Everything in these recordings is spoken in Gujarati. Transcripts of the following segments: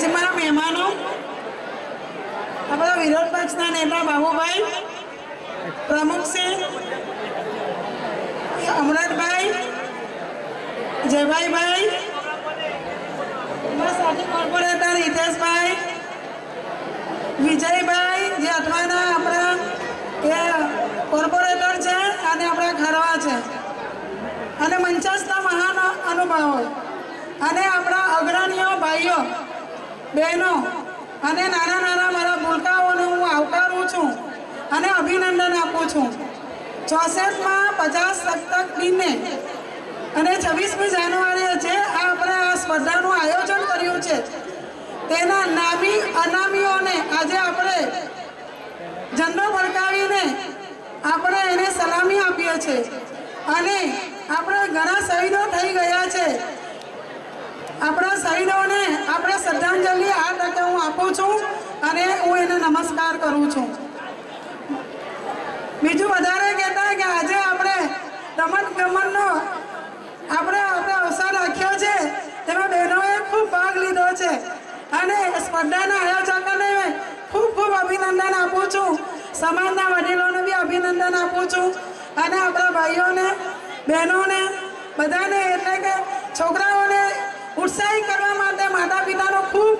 મંચમાં મહેમાનો આપણા વિરોધ પક્ષના નેતા બાબુભાઈ, પ્રમુખશ્રી અમરતભાઈ, જયભાઈભાઈ, સાથી કોર્પોરેટર હિતેશભાઈ, વિજયભાઈ જે અઠવાના આપણા એ કોર્પોરેટર છે અને આપણા ખરવા છે, અને મંચસ્થના મહાન અનુભવો અને આપણા અગ્રણીઓ ભાઈઓ બહેનો અને નાના નાના મારા ભૂલકાઓને હું આવકારું છું અને અભિનંદન આપું છું. 64માં 50 સપ્તક દિને અને 26મી જાન્યુઆરીએ જે આપણે આ સ્પર્ધાનું આયોજન કર્યું છે તેના નામી અનામીઓને આજે આપણે ઝંડો ફરકાવીને આપણે એને સલામી આપીએ છીએ અને આપણે ઘણા શહીદો થઈ ગયા છે. આપણા શહીદોને આપણે શ્રદ્ધાંજલિ આ તકે હું આપું છું અને હું એને નમસ્કાર કરું છું. બીજું વધારે કહેતા કે આજે આપણે રમત ગમતનો આપણે અવસર રાખ્યો છે, તેમાં બહેનોએ ખૂબ ભાગ લીધો છે અને સ્પર્ધાના આયોજકોને ખૂબ ખૂબ અભિનંદન આપું છું. સમાજના વડીલોને બી અભિનંદન આપું છું અને આપણા ભાઈઓને બહેનોને બધાને એટલે કે છોકરાઓને ઉત્સાહિત કરવા માટે માતા પિતાનો ખૂબ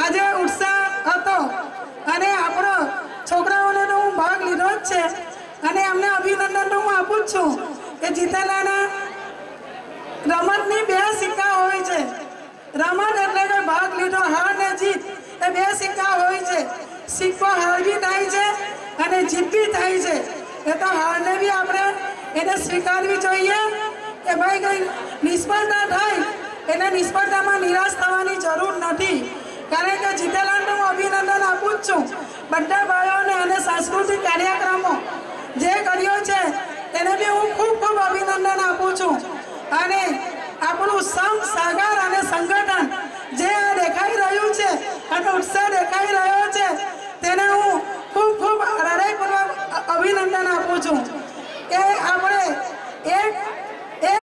આજે ઉત્સાહ હતો અને આપણો છોકરાઓને તો હું ભાગ લીધો જ છે અને એમને અભિનંદન તો હું આપું જ છું કે જીતેલાના રમતની 2 સિક્કા હોય છે. રમત એટલે કે ભાગ લીધો, હાર ને જીત એ 2 સિક્કા હોય છે. સિક્કો હાર બી થાય છે અને જીત બી થાય છે. એ તો હારને બી આપણે એને સ્વીકારવી જોઈએ કે ભાઈ કંઈ નિષ્ફળતા થાય એને નિષ્ફળતામાં નિરાશ થવાની જરૂર નથી, કારણ કે જીતેલાને હું અભિનંદન આપું જ છું. બધા ભાઈઓને અને સાંસ્કૃતિક કાર્યક્રમો જે કર્યો છે તેને બી હું ખૂબ ખૂબ અભિનંદન આપું છું અને આપણું સંઘ સાગર અને સંગઠન જે આ દેખાઈ રહ્યું છે અને ઉત્સાહ દેખાઈ રહ્યો છે તેને હું ખૂબ ખૂબ હૃદયપૂર્વક અભિનંદન આપું છું કે આપણે